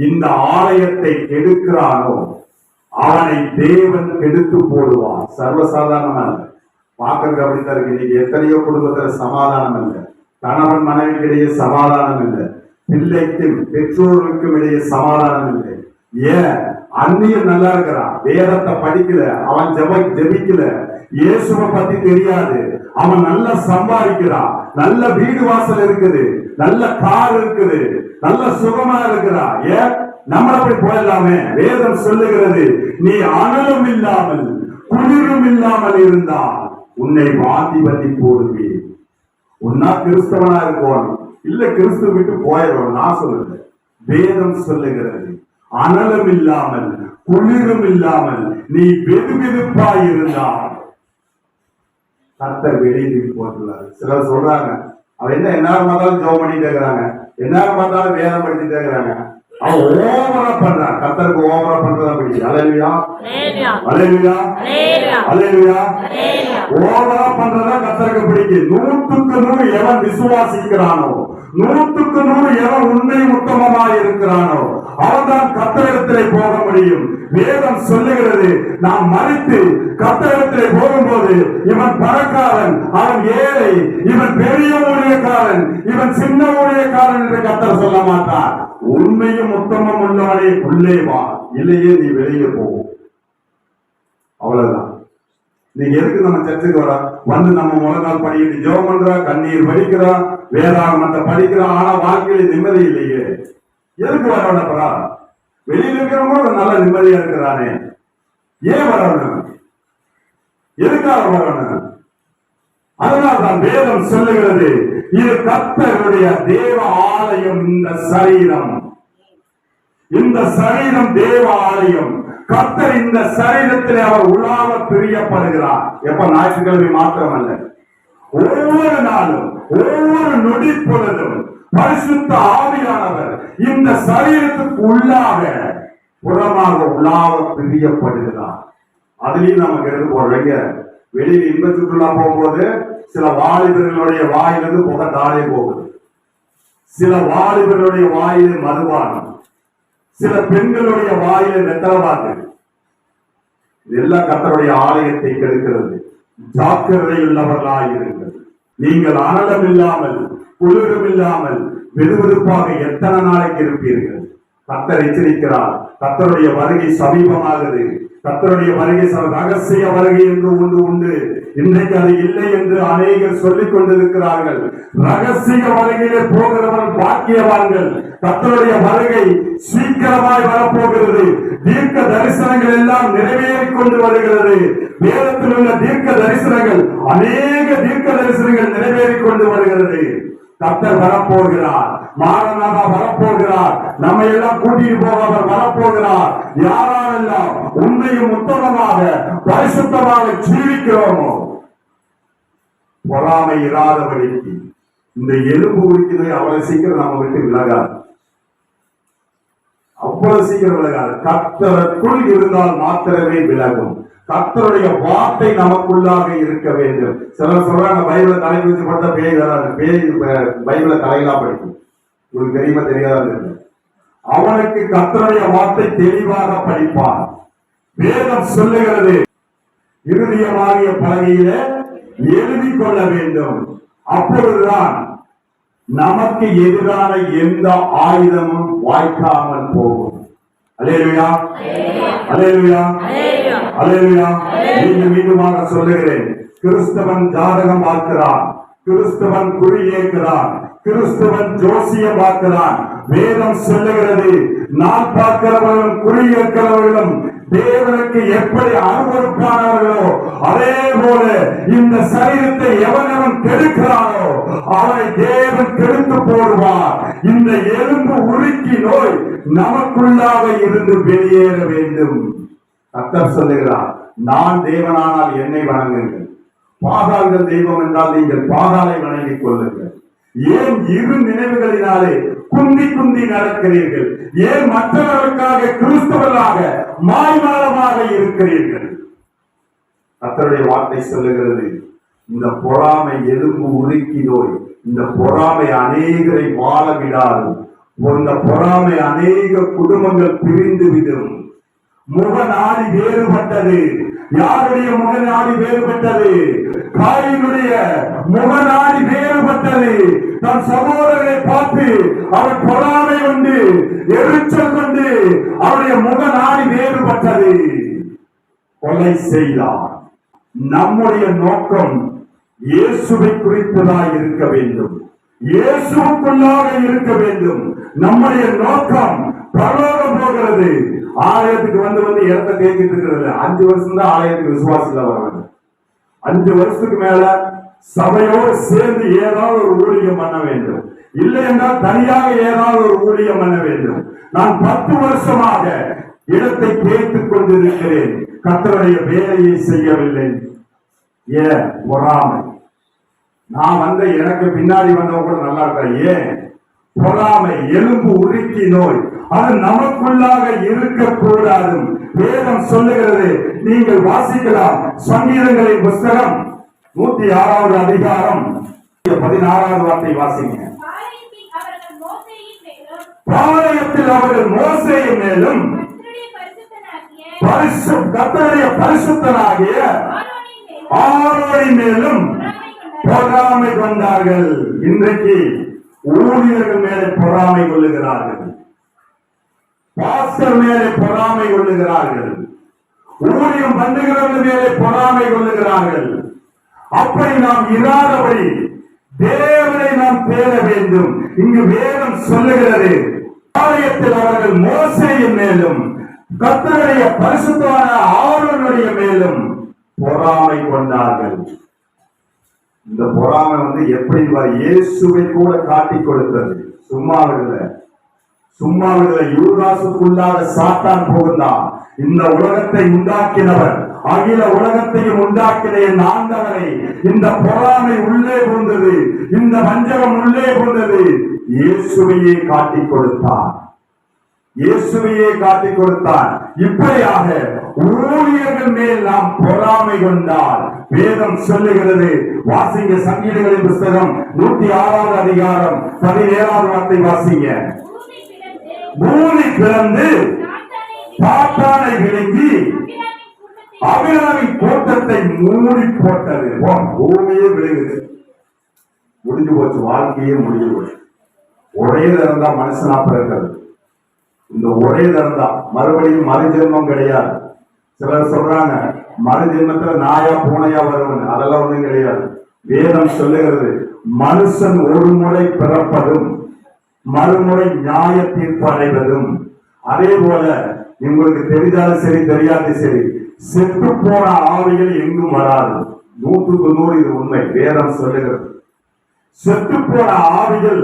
இந்த ஆலயத்தை கெடுக்கிறானோ அவனை தேவன் கெடுத்து போடுவான். சர்வசாதாரணமா பார்க்கறது அப்படித்தான் இருக்கு. இன்னைக்கு எத்தனையோ குடும்பத்துல சமாதானம் இல்லை, கணவன் மனைவிக்கிடையே சமாதானம் இல்லை, பிள்ளைக்கும் பெற்றோர்களுக்கும் இடையே சமாதானம் இல்லை. ஏன்? அந்நியன் நல்லா இருக்கிறான், வேதத்தை படிக்கல, அவன் ஜெபிக்கல, இயேசுவை பத்தி தெரியாது, அவன் நல்லா சம்பாதிக்கிறான், நல்ல வீடு வாசல் இருக்குது, நல்ல கார் இருக்குது, நல்ல சுகமா இருக்கிறான். ஏன்? நம்ம அப்படி போயிடலாமே. வேதம் சொல்லுகிறது, நீ அனலும் இல்லாமல் குளிரும் இல்லாமல் இருந்தால் உன்னை வாந்தி பண்ணி போடுவே. உன்னா கிறிஸ்தவனா இருக்கணும், இல்ல கிறிஸ்துவ விட்டு போயிடணும். நான் சொல்லுங்க, வேதம் சொல்லுகிறது, அனலும் இல்லாமல் குளிரும் இல்லாமல் நீ வெதுவெதுப்பாய் இருந்தால் கர்த்தர் வெளியே போட்டுள்ளார். சிலர் சொல்றாங்க, அவன் என்ன எந்நேரம் பார்த்தாலும் ஜெபம் பண்ணிட்டு இருக்கிறாங்க, எந்நேரம் பார்த்தாலும் வேதம் படிச்சுட்டே இருக்கிறாங்க. அவன் ஓவரா பண்றான், கர்த்தருக்கு ஓவரா பண்றதா பிடிக்கும். அல்லேலூயா, அல்லேலூயா, அல்லேலூயா. ஓவரா பண்றதா கர்த்தருக்கு பிடிக்கும். 100க்கு 100 எவன் விசுவாசிக்கிறானோ, 100க்கு 100 எவன் உண்மை உத்தமமாய் இருக்கிறானோ அவன்தான் கர்த்தரிடத்திலே போக முடியும். வேதம் சொல்லுகிறது, நாம் மறித்து கர்த்தரிடத்திலே போகும்போது இவன் பணக்காரன், அவன் ஏழை, இவன் பெரிய ஊழியக்காரன், இவன் சின்ன ஊழியக்காரன் என்று கர்த்தர் சொல்ல மாட்டார். உண்மையும் உத்தமம் உள்ளவனே உள்ளே வா, இல்லையே நீ வெளியே போ. அவ்வளவுதான். நீங்க எதுக்கு நம்ம சர்ச்சுக்கு வர வந்து நம்ம முதல் நாள் படிக்கிட்டு ஜெபம் பண்றா, கண்ணீர் வடிக்கிறோம், வேதாகமத்தை படிக்கிறோம், ஆனா வாழ்க்கையில நிம்மதி இல்லையே. எதுக்கு வரவனப்பா? வெளியில இருக்கிறவங்க நல்ல நிம்மதியா இருக்கிறானே, ஏன் வரணும்? எதுக்காக வரணும்? அதனால்தான் வேதம் சொல்லுகிறது, இது கர்த்தருடைய தேவ ஆலயம். இந்த சரீரம், இந்த சரீரம் தேவ ஆலயம். கர்த்தர் இந்த சரீரத்தில் அவர் உலாவ பிரியப்படுகிறார். எப்ப? ஞாயிற்றுக்கிழமை மாத்திரமல்ல, ஒவ்வொரு நாளும், ஒவ்வொரு நொடி பொழுதும் பரிசுத்த ஆவியானவர் இந்த சரீரத்துக்கு உள்ளாக புறமாக உலாவ பிரியப்படுகிறார். அதுலயும் நமக்கு எடுத்து போடுறீங்க. வெளியில் இன்ப சுற்றுலா போகும்போது சில வாலிபர்களுடைய வாயிலிருந்து புகை தானே போகுது, சில வாலிபர்களுடைய வாயில மதுபானம், சில பெண்களுடைய வாயில வெத்தலபாக்கு. இதெல்லாம் கர்த்தருடைய ஆலயத்தை கெடுக்கிறது. ஜாக்கிரதை உள்ளவர்களாயிருங்கள். நீங்கள் அனலம் இல்லாமல் குளிரும் இல்லாமல் வெதுவெதுப்பாக எத்தனை நாளைக்கு இருப்பீர்கள்? கர்த்தர் எச்சரிக்கிறார். கர்த்தருடைய வருகை சமீபமாகுது. கர்த்தருடைய வருகை ரகசிய வருகை என்று ஒன்று உண்டு. இன்றைக்கு அது இல்லை என்று அநேகர் சொல்லிக் கொண்டிருக்கிறார்கள். ரகசிய வருகையிலே போகிறவர்கள் பாக்கியவான்கள். கர்த்தருடைய வருகை சீக்கிரமாய் வரப்போகிறது. தீர்க்க தரிசனங்கள் எல்லாம் நிறைவேறிக் கொண்டு வருகிறது. வேதத்தில் உள்ள தீர்க்க தரிசனங்கள், அநேக தீர்க்க தரிசனங்கள் நிறைவேறிக் கொண்டு வருகிறது. கர்த்தர் வரப்போகிறார், மாரநாதா வரப்போகிறார், நம்மை எல்லாம் கூட்டிட்டு போக அவர் வரப்போகிறார். யாரெல்லாம் உண்மையும் உத்தமமாக பரிசுத்தமாக ஜீவிக்கிறோமோ, பொறாமை இராதபடிக்கு இந்த எலும்பு உரிக்கிறது அவ்வளவு சீக்கிரம் நம்ம விட்டு விலகாது. அவ்வளவு சீக்கிரம் விலகாது. கர்த்தருக்குள் இருந்தால் மாத்திரமே விலகும். கர்த்தருடைய வார்த்தை நமக்குள்ளாக இருக்க வேண்டும். சிலர் சொல்றாங்க பைபிளை தலைக்கு வச்சு படுத்த பேய் வராது. பேய் பைபிளை தலையெல்லாம் படிக்கும். உங்களுக்கு தெரியுமா தெரியாத, அவனுக்கு கர்த்தருடைய வார்த்தை தெளிவாக படிப்பான். வேதம் சொல்லுகிறது, இருதயமாகிய பலகையில எழுதி கொள்ள வேண்டும். அப்பொழுதுதான் நமக்கு எதிரான எந்த ஆயுதமும் வாய்க்காமல் போகும். அல்லேலூயா, அல்லேலூயா, அல்லேலூயா. மீண்டுமாக சொல்லுகிறேன், கிறிஸ்தவன் ஜாதகம் பார்க்கிறான், கிறிஸ்தவன் குறி ஏற்கிறான், கிறிஸ்தவன் ஜோசியம் பார்க்கிறான். வேதம் சொல்லுகிறது, நான் பார்க்கிறவர்களும் குறி ஏற்கிறவர்களும் தேவனுக்கு எப்படி அருவருப்பானவர்களோ அதே போல இந்த சரீரத்தை எவனவன் கெடுக்கிறானோ அவனை தேவன் கெடுத்து போடுவார். இந்த எலும்பு உருக்கி நோய் நமக்குள்ளாக இருந்து வெளியேற வேண்டும். கர்த்தர் சொல்லுகிறார், நான் தேவனானால் என்னை வணங்குங்கள், பாதாள்கள் தெய்வம் என்றால் நீங்கள் பாதாளை வணங்கிக் கொள்ளுங்கள். ஏன் இரு நினைவுகளினாலே குந்தி குந்தி நடக்கிறீர்கள்? ஏன் மற்றவர்களுக்காக கிறிஸ்தவர்களாக மாய்மாலமாக இருக்கிறீர்கள்? கர்த்தருடைய வார்த்தை சொல்லுகிறது, இந்த பொறாமை எலும்பு உருக்கி நோய், இந்த பொறாமை அநேகரை வாழ விடாது. இந்த பொறாமை அநேக குடும்பங்கள் பிரிந்து விடும். முகநாடி வேறுபட்டது. யாருடைய முகநாடி வேறுபட்டது? காயினுடைய முகநாடி வேறுபட்டது. தன் சகோதரரை பார்த்து அவர் பொறாமை கொண்டு எரிச்சல் கொண்டு அவருடைய முகநாடி வேறுபட்டது. கொலை செய்தார். நம்முடைய நோக்கம் இயேசுவை குறித்ததாய் இருக்க வேண்டும், இயேசுக்குள்ளாக இருக்க வேண்டும். நம்முடைய நோக்கம் பரலோகம் போகிறது. ஆலயத்துக்கு வந்து இடத்தை தேக்கிட்டு இருக்கிறது. 5 வருஷம் தான் ஆலயத்துக்கு விசுவாசத்துல வர. 5 வருஷத்துக்கு மேல சபையோடு சேர்ந்து ஏதாவது ஒரு ஊழியம் பண்ண வேண்டும். இல்லை என்றால் தனியாக ஏதாவது ஒரு ஊழியம் பண்ண வேண்டும். நான் 10 வருஷமாக இடத்தை கேட்டுக் கொண்டிருக்கிறேன், கர்த்தருடைய வேலையை செய்யவில்லை. ஏன்? பொறாமை. நான் வந்த எனக்கு பின்னாடி வந்தவங்க கூட நல்லா இருக்கா? ஏன்? பொறாமை, எலும்பு உருக்கி நோய், அது நமக்குள்ளாக இருக்கக்கூடாது. வேதம் சொல்லுகிறது, நீங்கள் வாசிக்கலாம். சங்கீதங்களின் புஸ்தகம் 106வது அதிகாரம் 16வது வார்த்தை வாசிங்க. பாளையத்தில் அவர்கள் மோசேயின் மேலும் கர்த்தருடைய பரிசுத்தனாகிய ஆரோனின் மேலும் பொறாமை கொண்டார்கள். இன்றைக்கு ஊழியர்கள் மேலே பொறாமை கொள்ளுகிறார்கள், பாஸ்டர் மேலே பொறாமை கொள்ளுகிறார்கள், ஊழியம் பண்ணுகிறவர்கள் மேலே பொறாமை கொள்ளுகிறார்கள். அப்படி நாம் இராதபடி தேவனை நாம் தேட வேண்டும். இங்கு வேதம் சொல்லுகிறது, ஆலயத்தில் அவர்கள் மோசேயின் மேலும் கர்த்தருடைய பரிசுத்தமான ஆரோனுடைய மேலும் பொறாமை கொண்டார்கள். இந்த பொறாமை எப்படி இயேசுவை கூட காட்டி கொடுத்தது. சும்மா விடல. யூதாசுக்குள்ளாக சாத்தான் புகுந்தான். இந்த உலகத்தை உண்டாக்கினவர், அகில உலகத்தையும் உண்டாக்கின என் ஆண்டவரை இந்த பொறாமை உள்ளே புகுந்தது, இந்த வஞ்சகம் உள்ளே புகுந்தது. இயேசுவையே காட்டிக் கொடுத்தார், இயேசுவையே காட்டிக் கொடுத்தார். இப்படியாக ஊழியர்கள் மேல் நாம் பொறாமை கொண்டால் வேதம் சொல்லுகிறது. வாசிங்க, சங்கீதங்களின் புஸ்தகம் 106வது அதிகாரம் 17வது வார்த்தை வாசிங்க. பூமி பிளந்து சாத்தானை விழுங்கி அபிராமின் கூட்டத்தை மூடி போட்டது. பூமியே விழுகுது, முடிஞ்சு போச்சு, வாழ்க்கையே முடிஞ்சு போச்சு. ஒரே தரம் தான் மனுஷனா பிறக்கிறது. இந்த ஒரே தரம் தான், மறுபடியும் மறுஜென்மம் கிடையாது. சிலர் சொல்றாங்க மறுஜென்மத்துல நாயா பூனையா வருவன், அதெல்லாம் ஒண்ணும் கிடையாது. வேதம் சொல்லுகிறது, மனுஷன் ஒரு முறை பிறப்பதும் மறுமுறை நியாய தீர்ப்பு அடைவதும். அதே போல உங்களுக்கு தெரிஞ்சாலும் சரி தெரியாது சரி, செத்து போன ஆவிகள் எங்கும் வராது. 100க்கு 100 இது உண்மை. வேதம் சொல்லுகிறது, செத்து போன ஆவிகள்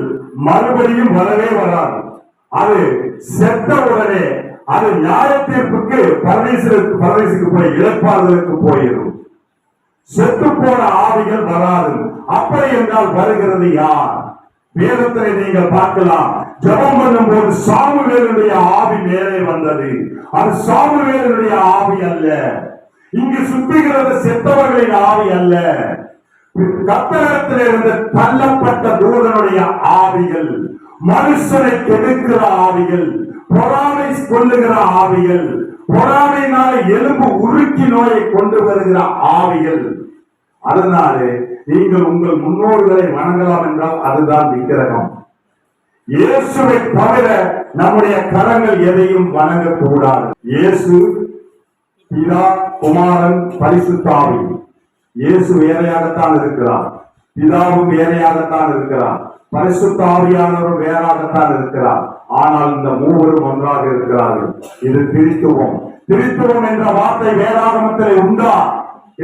மறுபடியும் வரவே வராது. அது செத்த உடனே அது நியாய தீர்ப்புக்கு பரதேசுக்கு போய் இழப்பாளர்களுக்கு போயிடும். செத்து போன ஆவிகள் வராது. அப்படி என்றால் வருகிறது யார்? வேதத்தை நீங்கள் பார்க்கலாம். ஜெபம் பண்ணும்போது சாமுவேலுடைய ஆவி மேலே வந்தது. அது சாமுவேலுடைய ஆவி அல்ல. இங்கு சுற்றுகிறது செத்தவர்களின் ஆவி அல்ல. கர்த்தரிடத்தில் இருந்து தள்ளப்பட்ட தூதனுடைய ஆவிகள், மனுஷனை கெடுக்கிற ஆவிகள், பொறாமை கொள்ளுகிற ஆவிகள், பொறாமையினால எலும்பு உருக்கி நோயை கொண்டு வருகிற ஆவிகள். அதனாலே நீங்கள் உங்கள் முன்னோர்களை வணங்கலாம் என்றால் அதுதான் விக்கிரகம். இயேசுவை தவிர நம்முடைய கரங்கள் எதையும் வணங்கக்கூடாது. இயேசு, பிதா, குமாரன், பரிசுத்த ஆவி. இயேசு வேறையாகத்தான் இருக்கிறார், பிதாவும் வேறையாகத்தான் இருக்கிறார், பரிசுத்த ஆவியானவரும் வேறாகத்தான் இருக்கிறார். ஆனால் இந்த மூவரும் ஒன்றாக இருக்கிறார்கள். இது திரித்துவம். திரித்துவம் என்ற வார்த்தை வேதாகமத்திலே உண்டா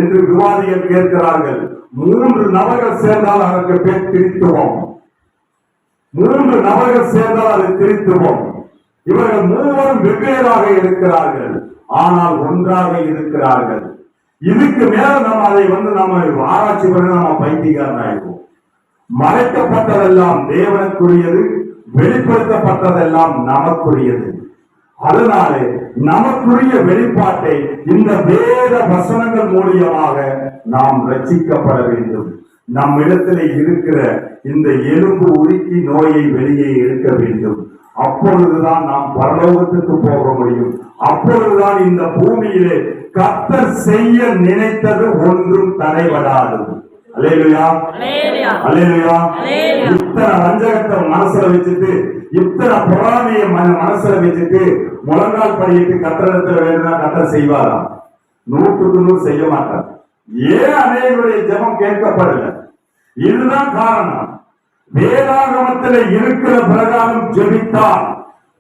என்று விவாதிகள் கேட்கிறார்கள். 3 நபர்கள் சேர்ந்தால் அதற்கு பேர் திரித்துவம். 3 நபர்கள் சேர்ந்தால் அது திரித்துவம். இவர்கள் மூவரும் வெவ்வேறாக இருக்கிறார்கள், ஆனால் ஒன்றாக இருக்கிறார்கள். இதுக்கு மேல நம்ம அதை நம்ம ஆராய்ச்சி பண்ணி நம்ம பைத்தியக்காரன் ஆயிடுவோம். மறைக்கப்பட்டதெல்லாம் தேவனுக்குரியது, வெளிப்படுத்தப்பட்டதெல்லாம் நமக்குரியது. அதனாலே நமக்குரிய வெளிப்பாட்டை இந்த வேத வசனங்கள் மூலியமாக நாம் ரட்சிக்கப்பட வேண்டும். நம்மிடத்தில் இருக்கிற இந்த எலும்பு உருக்கி நோயை வெளியே எடுக்க வேண்டும். அப்பொழுதுதான் நாம் பரலோகத்துக்கு போக முடியும். அப்பொழுதுதான் இந்த பூமியிலே கர்த்தர் செய்ய நினைத்தது ஒன்றும் தடைபடாது. அல்லேலூயா, அல்லேலூயா. இத்தனை வஞ்சகத்தை மனசுல வச்சுட்டு, இத்தனை பொறாமையை மனசுல வச்சுட்டு முழங்கால் படியிட்டு கர்த்தரிடத்துல வேணும்னா கர்த்தர் செய்வாரா? 100க்கு 100 செய்ய மாட்டார். ஏன் அநேகருடைய ஜெபம் கேட்கப்படல? இதுதான் காரணம். வேதாகமத்தில் இருக்கிற பிரகாரம் ஜெபித்தால்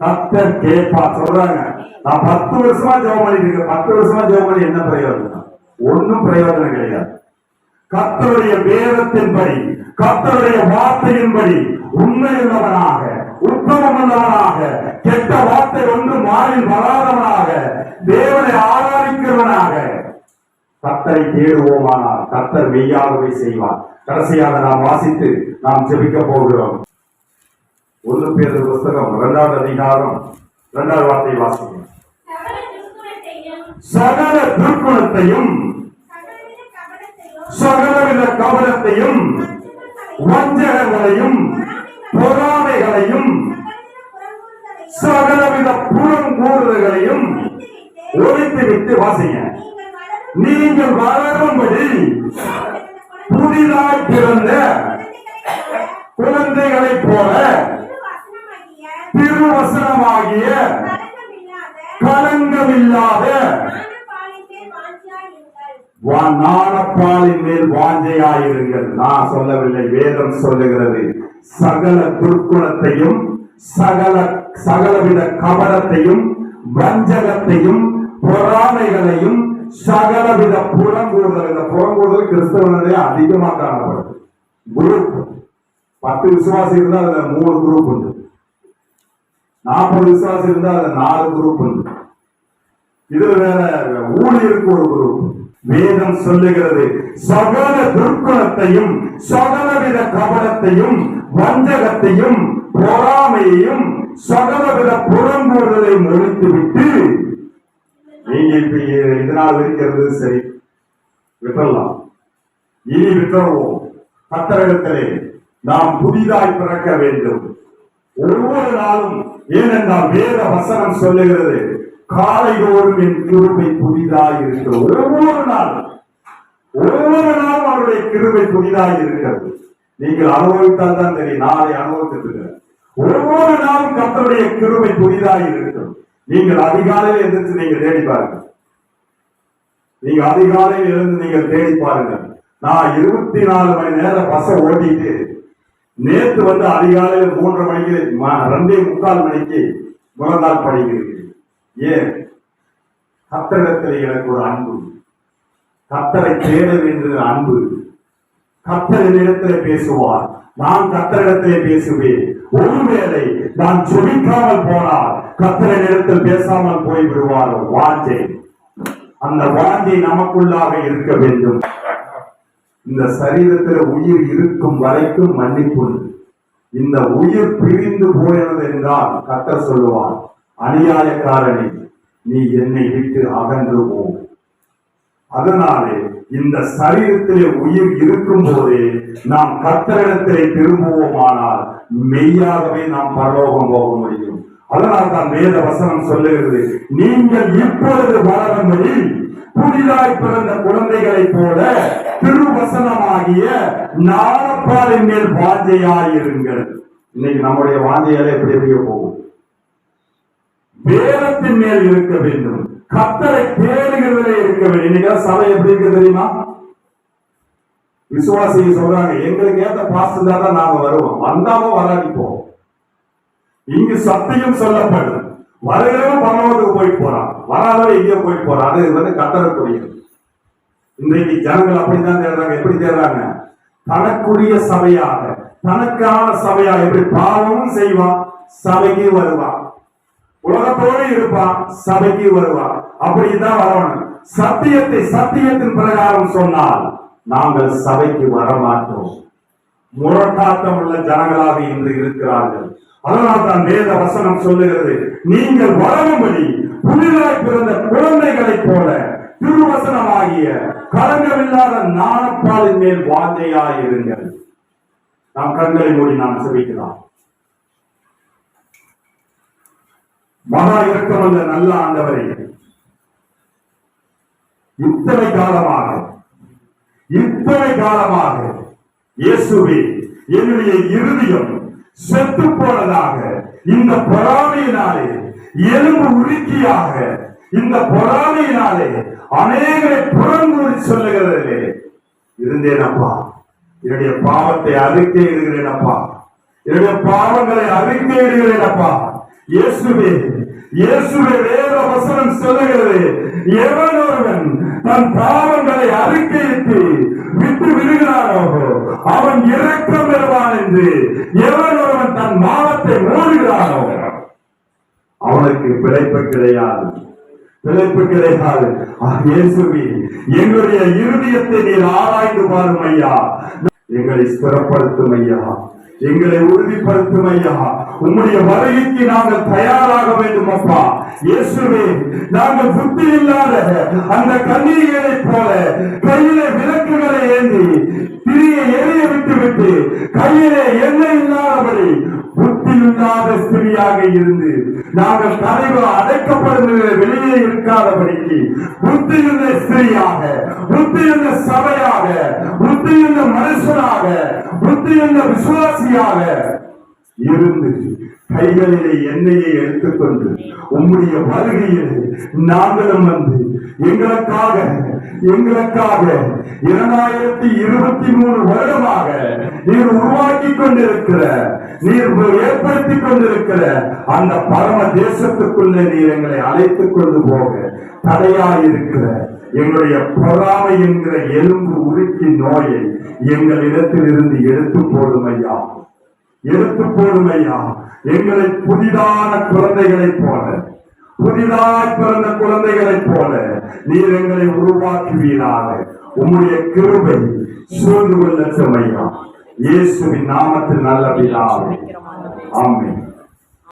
கர்த்தர் கேட்பார். சொல்றாங்க, நான் 10 வருஷமா ஜெபம் பண்ணிட்டு 10 வருஷமா ஜெபம் பண்ணி என்ன பிரயோஜனம்? ஒன்னும் பிரயோஜனம் கிடையாது. கர்த்தருடைய வேதத்தின்படி, கர்த்தருடைய வார்த்தையின்படி உண்மையுள்ளவனாக, உத்தமமுள்ளவனாக, கெட்ட வார்த்தை ஒன்று மாறி வராதவனாக, தேவனை ஆராதிக்கிறவனாக கர்த்தரை தேடுவோமானால் கர்த்தர் மெய்யாகவே செய்வார். கடைசியாக நாம் வாசித்து நாம் ஜெபிக்க போகிறோம். 1 பேதுரு புத்தகம் 2வது அதிகாரம் 2வது வார்த்தை வாசிக்கிறோம். சகல துர்க்குணத்தையும், சகலவித கபடத்தையும், வஞ்சகங்களையும், பொறாமைகளையும், சகலவித புறங்கூறுதல்களையும் ஒழித்துவிட்டு வாசிங்க. நீங்கள் வளரும்படி புதிதாய் பிறந்த குழந்தைகளைப் போல திருவசனமாகிய களங்கமில்லாத ஞானப்பாலின் மேல் வாஞ்சையாயிருங்கள். நான் சொல்லவில்லை, வேதம் சொல்லுகிறது. சகல துர்க்குணத்தையும், சகலவித கபடத்தையும், வஞ்சகத்தையும், பொறாமைகளையும், சகலவித புறங்கூறுதல். இந்த புறங்கூறுதல் கிறிஸ்தவனுடைய அதிகமாக காணப்படுது. குரூப் 10 விசுவாசி இருந்தா அதுல 3 குரூப் உண்டு. 40 விசுவாசி இருந்தா அதுல 4 குரூப் உண்டு. இதுல வேற ஊழியருக்கு ஒரு குரூப். வேதம் சொல்லுகிறது, சகல துர்க்குணத்தையும், சகலவித கபடத்தையும், வஞ்சகத்தையும், பொறாமையையும், சகலவித புறங்கூறுதலையும் ஒழித்துவிட்டு, நீங்க இப்ப இதனால் இருக்கிறது சரி, விட்டுறலாம். இனி விட்டுறவோம். கர்த்தரிடத்திலே நாம் புதிதாய் பிறக்க வேண்டும் ஒவ்வொரு நாளும். ஏனென்றால் வேத வசனம் சொல்லுகிறது, காலைதோறும் என் கிருபை புதிதாய் இருக்கிறது. ஒவ்வொரு நாளும் அவருடைய கிருபை புதிதாய் இருக்கிறது. நீங்கள் அனுபவித்தால் தான் தெரியும். நாளை அனுபவித்திருக்கிற ஒவ்வொரு நாளும் கர்த்தருடைய கிருபை புதிதாய் இருக்கிறது. நீங்கள் அதிகாலையில் எழுந்து நீங்கள் தேடி பாருங்கள். நீங்க அதிகாலையில் எழுந்து நீங்கள் தேடி பாருங்கள். நான் 24 மணி நேரம் பஸ்ஸை ஓட்டிட்டு நேற்று அதிகாலையில் 3:30 மணிக்கு 2:45 மணிக்கு முழங்கால் படிக்கிறீர்கள். ஏன்? கர்த்தரிடத்தில் எனக்கு ஒரு அன்பு, கர்த்தரை தேட வேண்டிய அன்பு. கர்த்தர் என்னிடத்தில் பேசுவார், நான் கர்த்தரிடத்திலே பேசுவேன். ஒருவேளை நான் ஜெபிக்காமல் போனால் கர்த்தரின் இடத்தில் பேசாமல் போய் விடுவார். வாஞ்சை, அந்த வாஞ்சை நமக்குள்ளாக இருக்க வேண்டும். இந்த சரீரத்தில் உயிர் இருக்கும் வரைக்கும் மன்னிப்பு. இந்த உயிர் பிரிந்து போகிறது என்றால் கர்த்தர் சொல்லுவார், அநியாயக்காரனே, நீ என்னை விட்டு அகன்று போ. அதனாலே இந்த சரீரத்திலே உயிர் இருக்கும் போதே நாம் கர்த்தரிடத்திலே திரும்புவோமானால் மெய்யாகவே நாம் பரலோகம் போக முடியும். அதனால் தான் வேத வசனம் சொல்லுகிறது, நீங்கள் இப்பொழுது வளரும்படி புதிதாய் பிறந்த குழந்தைகளைப் போல திருவசனமாகிய ஞானப்பாலின் மேல் வாஞ்சையாயிருங்கள். இன்னைக்கு நம்முடைய வாஞ்சையால எப்படி எப்படியோ போகும். வேதத்தின் மேல் இருக்க வேண்டும், கர்த்தரை தேடுகிறதிலே இருக்க வேண்டும். இன்னைக்கு சபை எப்படி இருக்கு தெரியுமா? விசுவாசிங்க சொல்றாங்க, எங்களுக்கு ஏத்த பாஸ்டர் தான் நாங்க வருவோம், வந்தாமோ வராடிப்போம். இங்கு சத்தியம் சொல்லப்படும், வருகிறவன் பரலோகத்துக்கு போய் போறான், வராதவன் எங்கேயோ போய் போறான். அது கர்த்தருக்குரியது. இன்றைக்கு ஜனங்கள் அப்படித்தான் தேடுறாங்க. எப்படி தேடுறாங்க? தனக்குரிய சபையாக, தனக்கான சபையாக. எப்படி பாவமும் செய்வான், சபைக்கு வருவான், உலகத்தோடு இருப்பான், சபைக்கு வருவான். அப்படிதான் வரணும். சத்தியத்தின் பிரகாரம் சொன்னால் நாங்கள் சபைக்கு வரமாட்டோம். முரட்டாட்டம் உள்ள ஜனங்களாக இன்று இருக்கிறார்கள். அதனால் தான் வேத வசனம் சொல்லுகிறது, நீங்கள் வளரும்படி புதிதாய் பிறந்த குழந்தைகளைப் போல திருவசனமாகிய களங்கமில்லாத ஞானப்பாலின் மேல் வாஞ்சையாயிருங்கள். நாம் கண்களை மூடி நாம் செபிக்கலாம். மகா இரக்கமுள்ள நல்ல ஆண்டவரே, இத்தனை காலமாக இயேசுவே, என்னுடைய இருதயம் செத்து போனதாக இந்த பொறாமையினாலே, எலும்பு உருக்கியாக இந்த பொறாமையினாலே அநேகரை புறங்கூறி சொல்லுகிறதிலே இருந்தேன் அப்பா. என்னுடைய பாவத்தை அறிக்கையிடுகிறேன் அப்பா, என்னுடைய பாவங்களை அறிக்கையிடுகிறேன் அப்பா. இயேசுவே, வேத வசனம் சொல்லுகிறது, எவன் ஒருவன் தன் பாவங்களை அறிக்கையிட்டு விட்டு விடுகிறானோ அவன் இரக்கம் பெறுவான் என்று. எவன் ஒருவன் தன் மானத்தை மூடுகிறானோ அவனுக்கு பிழைப்பு கிடையாது. இயேசுவே, எங்களுடைய இருதயத்தை நீர் ஆராய்ந்து பாரும் ஐயா. எங்களை ஸ்திரப்படுத்தும் ஐயா, எங்களை உறுதிப்படுத்தும் ஐயா. உம்முடைய வருகைக்கு நாங்கள் தயாராக வேண்டும் அப்பா. இயேசுவே, நாங்கள் புத்தி இல்லாத அந்த கன்னிகைகளைப் போல கையிலே விளக்குகளை ஏந்தி திரியை எரிய விட்டு கையிலே எண்ணெய் இல்லாதபடி புத்தி இல்லாத ஸ்திரியாக இருந்து நாங்கள் தலைவர் அடைக்கப்படுகிற வெளியே இருக்காதபடிக்கு புத்தியுள்ள ஸ்திரியாக, புத்தியுள்ள சபையாக, புத்தியுள்ள மனுஷனாக, புத்தியுள்ள விசுவாசியாக இருந்து கைகளிலே எண்ணெயை எடுத்துக்கொண்டு உம்முடைய வருகையில் நாங்களும் வந்து எங்களுக்காக 2023 வருடமாக நீர் உருவாக்கி கொண்டிருக்கிற, நீர் ஏற்படுத்திக் கொண்டிருக்கிற அந்த பரம தேசத்துக்குள்ளே நீர் எங்களை அழைத்துக் கொண்டு போக தடையாயிருக்கிற எங்களுடைய பொறாமை என்கிற எலும்பு உருக்கி நோயை எங்களிடத்தில் இருந்து எடுத்து போடும் ஐயா. எங்களை புதிதான குழந்தைகளைப் போல, புதிதாய் பிறந்த குழந்தைகளைப் போல நீர் எங்களை உருவாக்குவீராக. உம்முடைய கிருபை சூழ்ந்து கொள்ளட்டும் ஐயா. இயேசுவின் நாமத்தில் நல்ல பிதாவே, ஆமென்.